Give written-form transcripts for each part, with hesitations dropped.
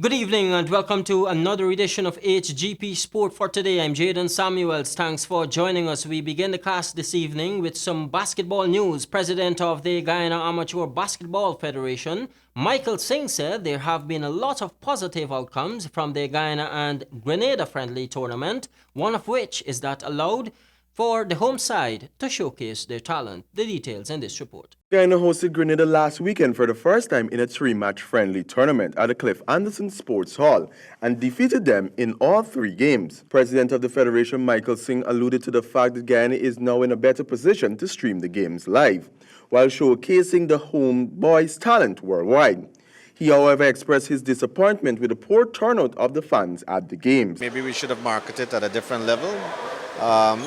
Good evening and welcome to another edition of HGP Sport for today. I'm JADON Samuels. Thanks for joining us. We begin the class this evening with some basketball news. President of the Guyana Amateur Basketball Federation, Michael Singh, said there have been a lot of positive outcomes from the Guyana and Grenada friendly tournament, one of which is that allowed for the home side to showcase their talent. The details in this report. Guyana hosted Grenada last weekend for the first time in a three-match friendly tournament at the Cliff Anderson Sports Hall and defeated them in all three games. President of the Federation, Michael Singh, alluded to the fact that Guyana is now in a better position to stream the games live, while showcasing the home boys' talent worldwide. He, however, expressed his disappointment with the poor turnout of the fans at the games. Maybe we should have marketed at a different level.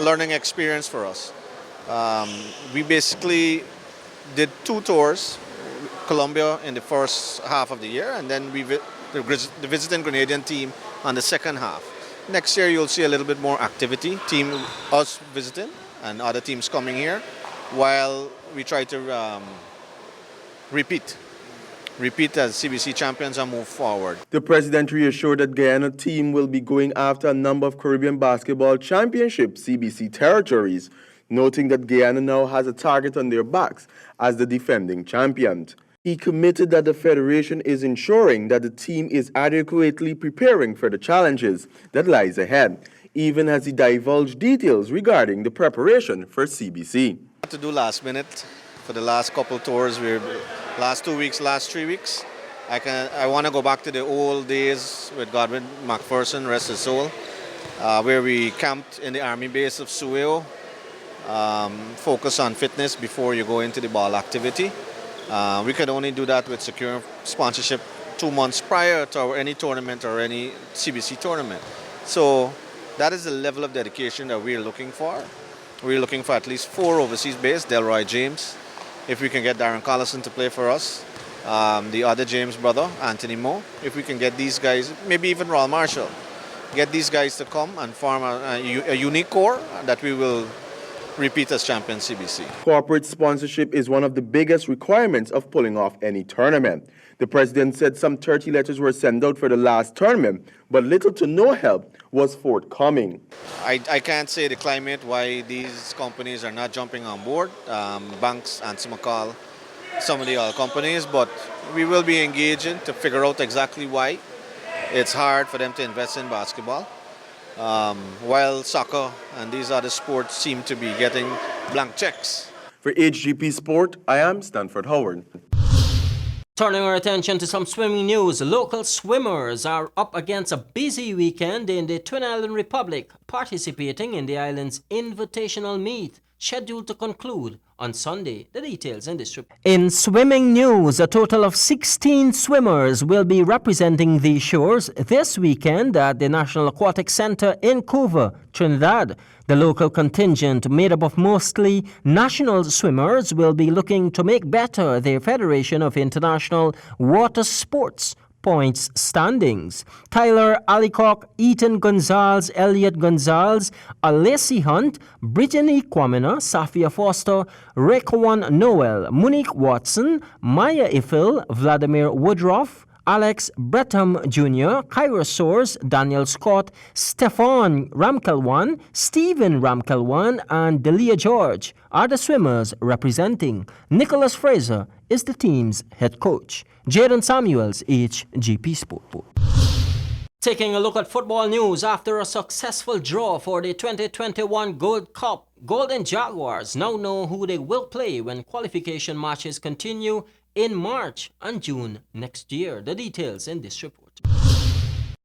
Learning experience for us. We basically did two tours, Colombia in the first half of the year, and then the visiting Grenadian team on the second half. Next year you'll see a little bit more activity, us visiting and other teams coming here, while we try to repeat as CBC champions and move forward. The president reassured that Guyana team will be going after a number of Caribbean Basketball Championship CBC territories, noting that Guyana now has a target on their backs as the defending champions. He committed that the Federation is ensuring that the team is adequately preparing for the challenges that lies ahead, even as he divulged details regarding the preparation for CBC. To do last minute for the last couple tours, last 2 weeks, last 3 weeks. I want to go back to the old days with Godwin McPherson, rest his soul, where we camped in the army base of Sueo. Focus on fitness before you go into the ball activity. We could only do that with secure sponsorship 2 months prior to any tournament or any CBC tournament. So that is the level of dedication that we're looking for. We're looking for at least 4 overseas based, Delroy James. If we can get Darren Collison to play for us, the other James brother, Anthony Moore. If we can get these guys, maybe even Raul Marshall, get these guys to come and form a unique core that we will repeat as champion CBC. Corporate sponsorship is one of the biggest requirements of pulling off any tournament. The president said some 30 letters were sent out for the last tournament, but little to no help was forthcoming. I can't say the climate, why these companies are not jumping on board, Banks and Simacol, some of the other companies, but we will be engaging to figure out exactly why it's hard for them to invest in basketball. While soccer and these other sports seem to be getting blank checks. For HGP Sport, I am Stanford Howard. Turning our attention to some swimming news, local swimmers are up against a busy weekend in the Twin Island Republic, participating in the island's invitational meet, scheduled to conclude on Sunday. The details in this report. In swimming news, a total of 16 swimmers will be representing the shores this weekend at the National Aquatic Center in Couva, Trinidad. The local contingent, made up of mostly national swimmers, will be looking to make better their Federation of International Water Sports points standings. Tyler Alicock, Ethan Gonzalez, Elliot Gonzalez, Alessi Hunt, Brittany Kwamina, Safia Foster, Rekwan Noel, Monique Watson, Maya Ifil, Vladimir Woodruff, Alex Bretham Jr., Kyra Soares, Daniel Scott, Stefan Ramkelwan, Stephen Ramkelwan, and Delia George are the swimmers representing. Nicholas Fraser is the team's head coach. JADON Samuels, HGP Sport. Taking a look at football news, after a successful draw for the 2021 Gold Cup, Golden Jaguars now know who they will play when qualification matches continue in March and June next year. The details in this report.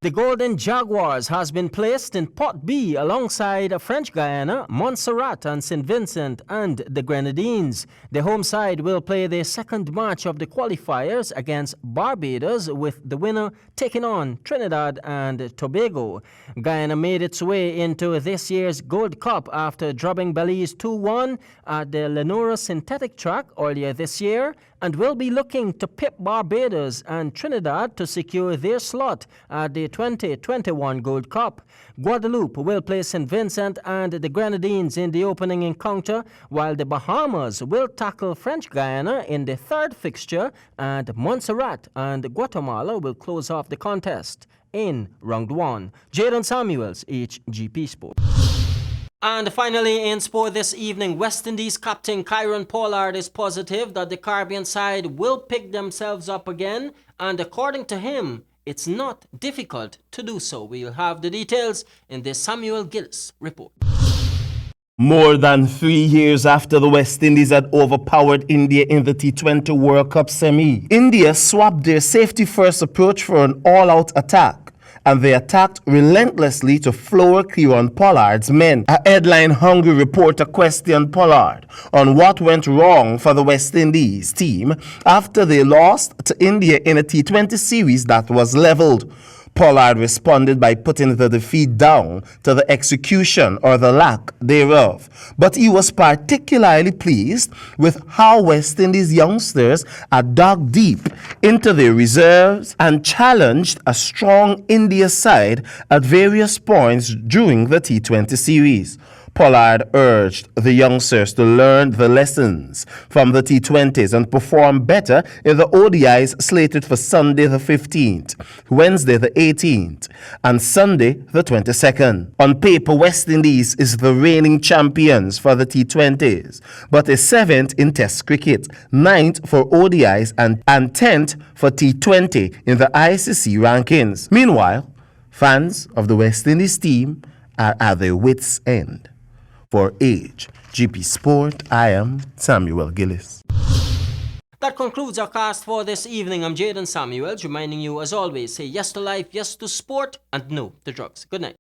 The Golden Jaguars has been placed in Pot B alongside French Guiana, Montserrat and St. Vincent and the Grenadines. The home side will play their second match of the qualifiers against Barbados, with the winner taking on Trinidad and Tobago. Guyana made its way into this year's Gold Cup after dropping Belize 2-1 at the Lenora Synthetic Track earlier this year. and will be looking to pip Barbados and Trinidad to secure their slot at the 2021 Gold Cup. Guadeloupe will play St. Vincent and the Grenadines in the opening encounter, while the Bahamas will tackle French Guiana in the third fixture, and Montserrat and Guatemala will close off the contest in round 1. JADON Samuels, HGP Sport. And finally in sport this evening, West Indies captain Kyron Pollard is positive that the Caribbean side will pick themselves up again, and according to him, it's not difficult to do so. We'll have the details in this Samuel Gillis report. More than 3 years after the West Indies had overpowered India in the T20 World Cup semi, India swapped their safety-first approach for an all-out attack, and they attacked relentlessly to floor Kyron Pollard's men. A headline-hungry reporter questioned Pollard on what went wrong for the West Indies team after they lost to India in a T20 series that was leveled. Pollard responded by putting the defeat down to the execution or the lack thereof. But he was particularly pleased with how West Indies youngsters had dug deep into their reserves and challenged a strong India side at various points during the T20 series. Pollard urged the youngsters to learn the lessons from the T20s and perform better in the ODIs slated for Sunday the 15th, Wednesday the 18th, and Sunday the 22nd. On paper, West Indies is the reigning champions for the T20s, but is 7th in Test cricket, 9th for ODIs, and 10th for T20 in the ICC rankings. Meanwhile, fans of the West Indies team are at their wits' end. For HGP Sport, I am Samuel Gillis. That concludes our cast for this evening. I'm JADON Samuels, reminding you as always, say yes to life, yes to sport, and no to drugs. Good night.